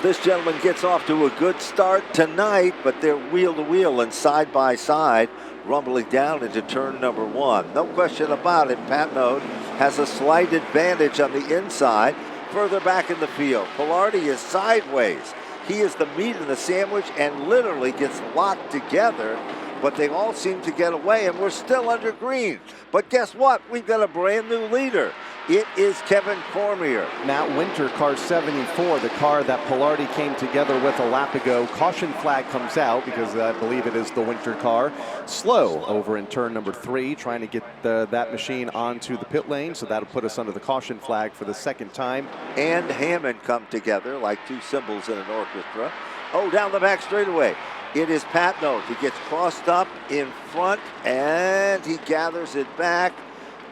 this gentleman gets off to a good start tonight, but they're wheel to wheel and side by side, rumbling down into turn number 1. No question about it, Patnode has a slight advantage on the inside. Further back in the field, Pilardi is sideways. He is the meat in the sandwich and literally gets locked together, but they all seem to get away, and we're still under green. But guess what? We've got a brand new leader. It is Kevin Cormier. Matt Winter, car 74, the car that Pilardi came together with a lap ago. Caution flag comes out because I believe it is the Winter car. Slow over in turn number 3, trying to get that machine onto the pit lane, so that'll put us under the caution flag for the second time. And Hammond come together like two cymbals in an orchestra. Oh, down the back straightaway. It is Patnode. He gets crossed up in front, and he gathers it back.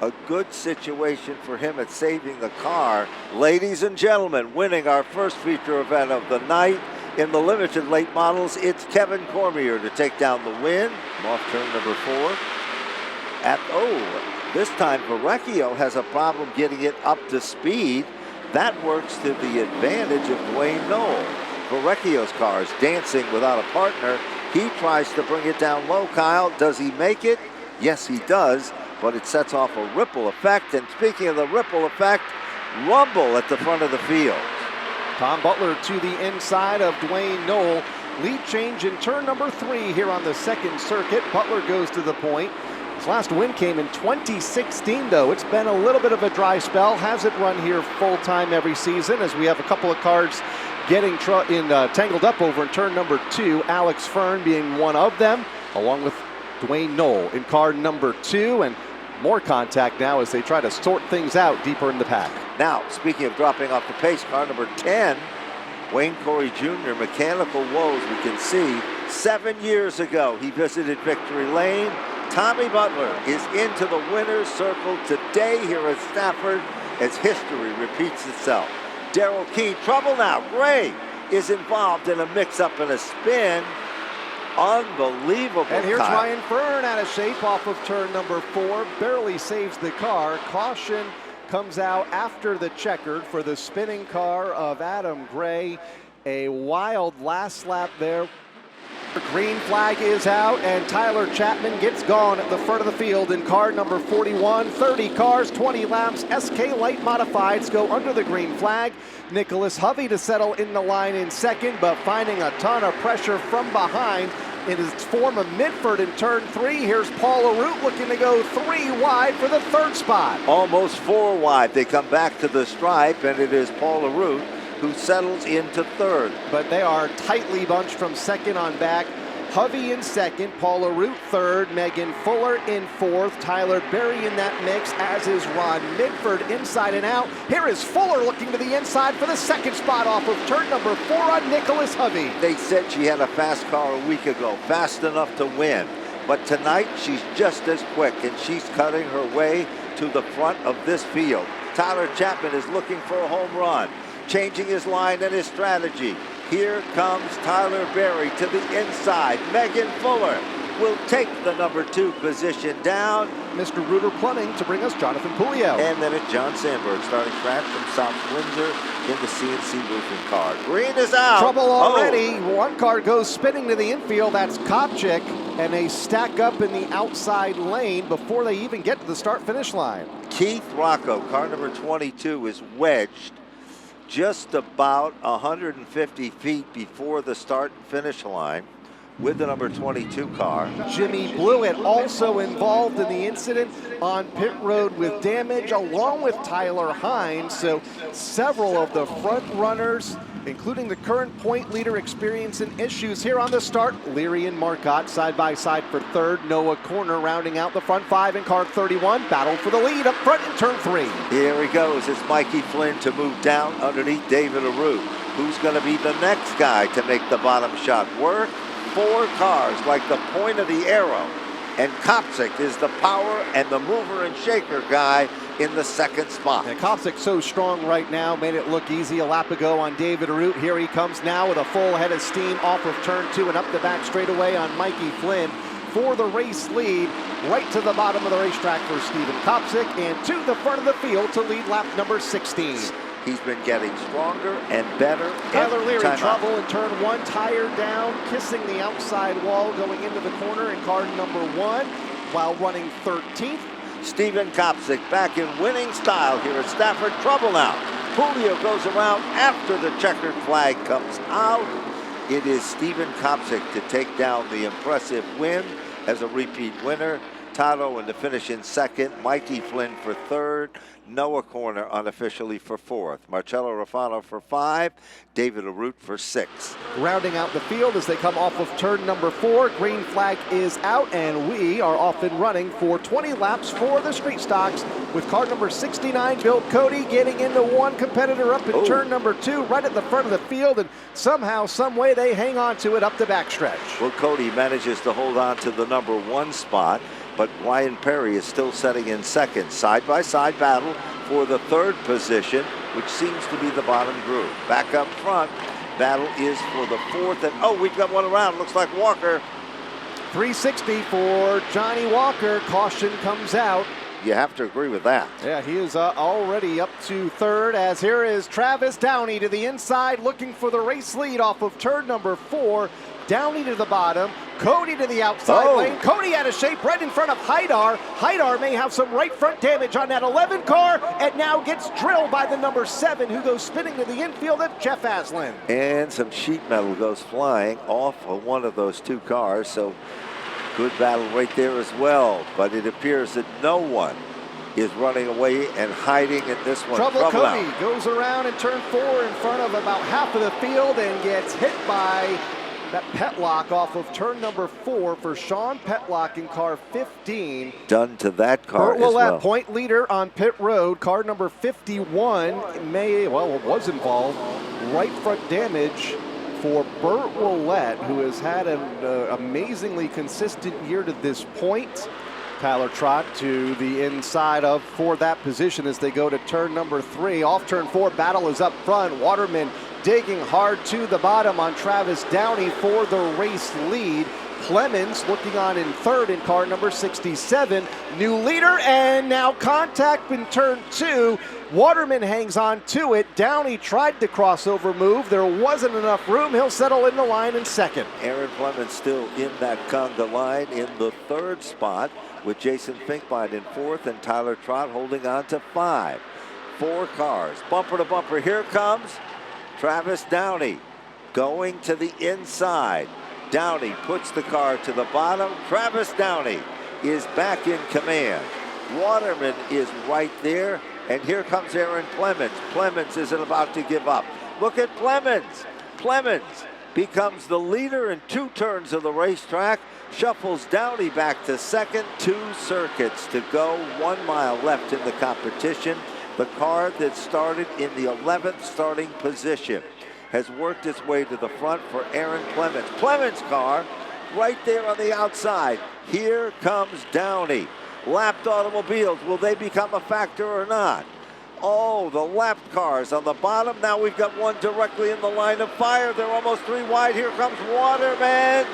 A good situation for him at saving the car. Ladies and gentlemen, winning our first feature event of the night in the limited late models, it's Kevin Cormier to take down the win. Off turn number 4. This time Verrecchio has a problem getting it up to speed. That works to the advantage of Dwayne Knoll. Verrecchio's car is dancing without a partner. He tries to bring it down low, Kyle. Does he make it? Yes, he does. But it sets off a ripple effect. And speaking of the ripple effect, rumble at the front of the field. Tom Butler to the inside of Dwayne Knoll. Lead change in turn number 3 here on the second circuit. Butler goes to the point. His last win came in 2016, though. It's been a little bit of a dry spell. Hasn't run here full-time every season, as we have a couple of cars getting tangled up over in turn number 2. Alex Fern being one of them, along with Dwayne Knoll in car number 2. And more contact now as they try to sort things out deeper in the pack. Now, speaking of dropping off the pace, car number 10, Wayne Corey Jr., mechanical woes we can see. 7 years ago, he visited Victory Lane. Tommy Butler is into the winner's circle today here at Stafford as history repeats itself. Darrell Keene, trouble now. Gray is involved in a mix-up and a spin. Unbelievable. And here's Ryan Fern out of shape off of turn number 4. Barely saves the car. Caution comes out after the checkered for the spinning car of Adam Gray. A wild last lap there. The green flag is out, and Tyler Chapman gets gone at the front of the field in car number 41. 30 cars, 20 laps. SK Light Modifieds go under the green flag. Nicholas Hovey to settle in the line in second, but finding a ton of pressure from behind in his form of Mitford in turn 3. Here's Paul LaRoute looking to go 3 wide for the third spot. Almost 4 wide. They come back to the stripe, and it is Paul LaRoute who settles into third. But they are tightly bunched from second on back. Hovey in second, Paul LaRoute third, Megan Fuller in fourth, Tyler Berry in that mix, as is Ron Mitford inside and out. Here is Fuller looking to the inside for the second spot off of turn number 4 on Nicholas Hovey. They said she had a fast car a week ago, fast enough to win. But tonight she's just as quick, and she's cutting her way to the front of this field. Tyler Chapman is looking for a home run, changing his line and his strategy. Here comes Tyler Berry to the inside. Megan Fuller will take the number 2 position down. Mr. Reuter Plumbing to bring us Jonathan Pulio. And then it's John Sandberg starting track from South Windsor in the CNC roofing car. Green is out. Trouble already. One car goes spinning to the infield. That's Kopchik. And they stack up in the outside lane before they even get to the start-finish line. Keith Rocco, car number 22, is wedged just about 150 feet before the start and finish line with the number 22 car. Jimmy Blewett also involved in the incident on pit road with damage, along with Tyler Hines. So several of the front runners, including the current point leader, experiencing issues here on the start. Leary and Marcotte side by side for third. Noah Corner rounding out the front 5 in car 31. Battle for the lead up front in turn 3. Here he goes. It's Mikey Flynn to move down underneath David Aru. Who's going to be the next guy to make the bottom shot work? 4 cars like the point of the arrow. And Kopchik is the power and the mover and shaker guy in the second spot. And Kopchik so strong right now, made it look easy a lap ago on David Aru. Here he comes now with a full head of steam off of turn 2 and up the back straightaway on Mikey Flynn for the race lead, right to the bottom of the racetrack for Stephen Kopchik, and to the front of the field to lead lap number 16. He's been getting stronger and better. Tyler Leary, time trouble out. in turn 1, tire down, kissing the outside wall, going into the corner in car number 1 while running 13th. Steven Kopsick back in winning style here at Stafford. Trouble now. Julio goes around after the checkered flag comes out. It is Steven Kopsick to take down the impressive win as a repeat winner. Todd Owen to finish in second. Mikey Flynn for third. Noah Corner unofficially for fourth. Marcello Rafano for 5. David Arute for 6. Rounding out the field as they come off of turn number 4. Green flag is out, and we are off and running for 20 laps for the street stocks with car number 69, Bill Cody, getting into one competitor up in turn number 2, right at the front of the field, and somehow, some way, they hang on to it up the backstretch. Well, Cody manages to hold on to the number 1 spot, but Ryan Perry is still setting in second. Side-by-side battle for the 3rd position, which seems to be the bottom group. Back up front, battle is for the 4th, and we've got one around. Looks like Walker. 360 for Johnny Walker. Caution comes out. You have to agree with that. Yeah, he is already up to 3rd, as here is Travis Downey to the inside, looking for the race lead off of turn number 4. Downey to the bottom, Cody to the outside lane. Cody out of shape right in front of Haidar. Haidar may have some right front damage on that 11 car, and now gets drilled by the number 7, who goes spinning to the infield of Jeff Aslan. And some sheet metal goes flying off of one of those 2 cars, so good battle right there as well. But it appears that no one is running away and hiding in this one. Trouble Cody goes around in turn 4 in front of about half of the field and gets hit by that Petlock off of turn number 4 for Sean Petlock in car 15. Done to that car Burt as well. Willett, point leader on pit road. Car number 51 was involved. Right front damage for Burt Willett, who has had an amazingly consistent year to this point. Tyler Trott to the inside of for that position as they go to turn number 3. Off turn 4, battle is up front. Waterman digging hard to the bottom on Travis Downey for the race lead. Clemens looking on in 3rd in car number 67. New leader, and now contact in turn 2. Waterman hangs on to it. Downey tried the crossover move. There wasn't enough room. He'll settle in the line in 2nd. Aaron Clemens still in that conga line in the 3rd spot, with Jason Finkbein in 4th and Tyler Trott holding on to 5. 4 cars, bumper to bumper. Here comes Travis Downey going to the inside. Downey puts the car to the bottom. Travis Downey is back in command. Waterman is right there, and here comes Aaron Clemens. Clemens isn't about to give up. Look at Clemens. Clemens becomes the leader in 2 turns of the racetrack, shuffles Downey back to 2nd. 2 circuits to go, 1 mile left in the competition. The car that started in the 11th starting position has worked its way to the front for Aaron Clemens. Clemens' car right there on the outside. Here comes Downey. Lapped automobiles, will they become a factor or not? Oh, the lapped cars on the bottom. Now we've got one directly in the line of fire. They're almost 3 wide. Here comes Waterman.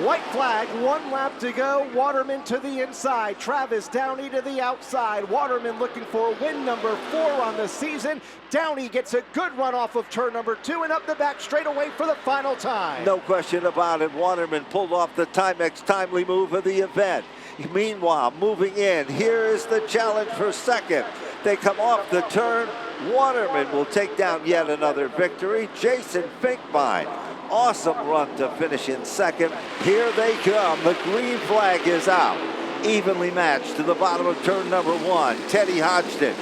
White flag, 1 lap to go. Waterman to the inside. Travis Downey to the outside. Waterman looking for win number 4 on the season. Downey gets a good run off of turn number 2 and up the back straightaway for the final time. No question about it. Waterman pulled off the Timex timely move of the event. Meanwhile, moving in, here is the challenge for 2nd. They come off the turn. Waterman will take down yet another victory. Jason Finkbein, awesome run to finish in 2nd. Here they come. The green flag is out. Evenly matched to the bottom of turn number 1. Teddy Hodgson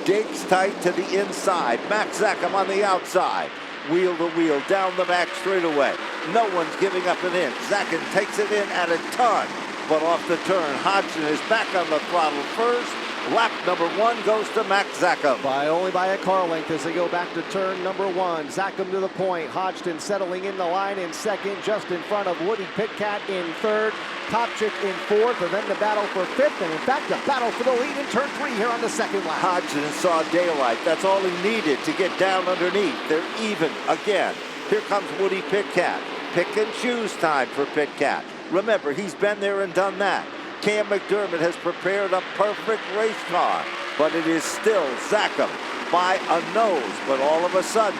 digs tight to the inside. Max Zackham on the outside. Wheel to wheel down the back straightaway. No one's giving up an inch. Zackham takes it in at a ton. But off the turn, Hodgson is back on the throttle first. Lap number 1 goes to Max Zackham. Only by a car length as they go back to turn number 1. Zackham to the point. Hodgson settling in the line in 2nd, just in front of Woody Pitcat in 3rd. Kopchik in 4th, and then the battle for 5th, and in fact, the battle for the lead in turn 3 here on the 2nd lap. Hodgson saw daylight. That's all he needed to get down underneath. They're even again. Here comes Woody Pitcat. Pick and choose time for Pitcat. Remember, he's been there and done that. Cam McDermott has prepared a perfect race car, but it is still Zackham by a nose, but all of a sudden,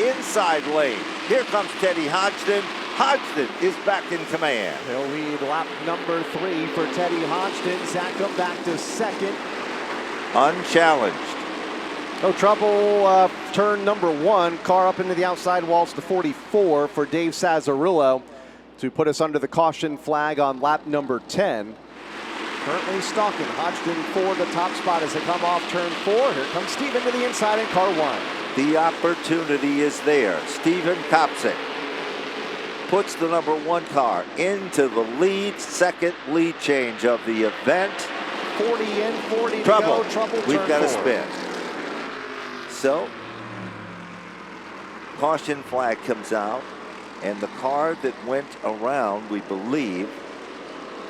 inside lane, here comes Teddy Hodgson. Hodgson is back in command. He'll lead lap number 3 for Teddy Hodgson. Zachem back to second. Unchallenged. No trouble, turn number 1. Car up into the outside walls to 44 for Dave Sazzarillo to put us under the caution flag on lap number 10. Currently stalking Hodgson for the top spot as they come off turn 4. Here comes Steven to the inside in car 1. The opportunity is there. Steven Kopsik puts the number 1 car into the lead, second lead change of the event. 40 in, 40 Trouble. to go. Trouble. We've turn got a 4. spin. So, caution flag comes out, and the car that went around, we believe,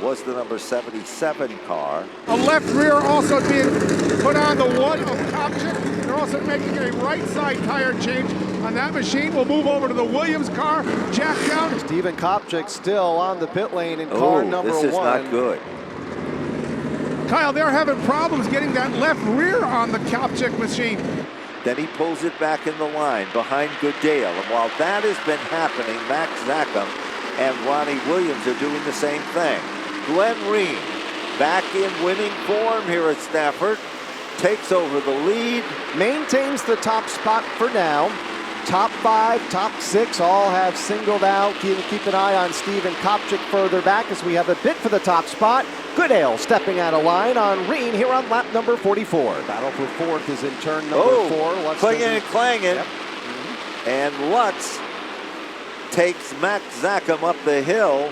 was the number 77 car. A left rear also being put on the one of Kopchik. They're also making a right side tire change on that machine. We'll move over to the Williams car. Jack down. Steven Kopchik still on the pit lane in car number 1. This is not good. Kyle, they're having problems getting that left rear on the Kopchik machine. Then he pulls it back in the line behind Goodale. And while that has been happening, Max Zachem and Ronnie Williams are doing the same thing. Glenn Reen, back in winning form here at Stafford, takes over the lead. Maintains the top spot for now. Top 5, top 6 all have singled out. Keep an eye on Steven Kopchik further back as we have a bid for the top spot. Goodale stepping out of line on Reen here on lap number 44. Battle for 4th is in turn number 4. Lutz clinging and clanging. Yep. And Lutz takes Max Zachem up the hill.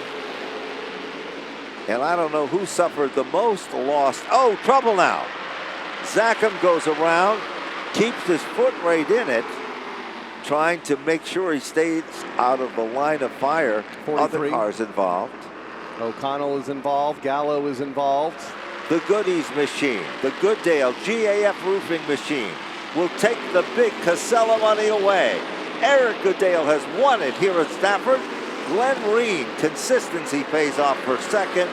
And I don't know who suffered the most loss. Oh, trouble now. Zachem goes around, keeps his foot right in it, trying to make sure he stays out of the line of fire. 43. Other cars involved. O'Connell is involved. Gallo is involved. The Goodies machine, the Goodale GAF roofing machine, will take the big Casella money away. Eric Goodale has won it here at Stafford. Glenn Reen, consistency pays off for second.